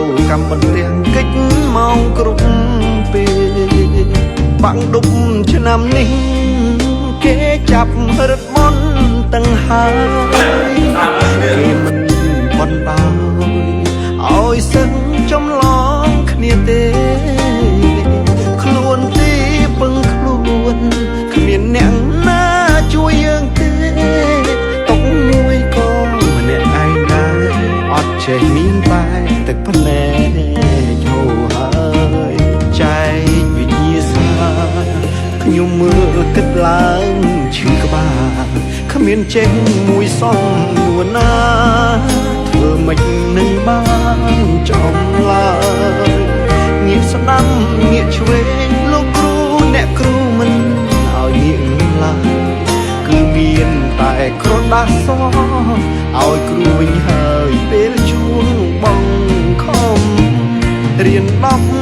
ទូកម្មបន្ទាំងកិច្ចម៉ោងគ្រប់ពេលបាំងដប់ឆ្នាំនេះគេចាប់រឹតមន់ទាំងហើយគេមិនបណ្ដោយឲ្យសឹងចំឡងគ្នាទេខ្លួនទីពឹងខ្លួនគ្មានអ្នកណាជួយយើងទេຕົកមួយក៏ម្នាក់ឯងដែរអត់ចេះមានតែទឹកភ្នែកហូរហើយចែកវិញ្ញាសាខ្ញុំមើលគិតឡើងឈឺក្បាលគ្មានចេះមួយសំនួនណាធ្វើមិននឹងបានចំឡើយងាកស្ដាំងាកឆ្វេងលោកគ្រូអ្នកគ្រូមិនឲ្យងាកឡើយគឺមានតែក្រដាសសឲ្យគ្រូវិញហើយពេលជួងបងខំរៀន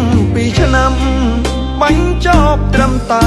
12ឆ្នាំបាញ់ចប់ត្រឹមតែ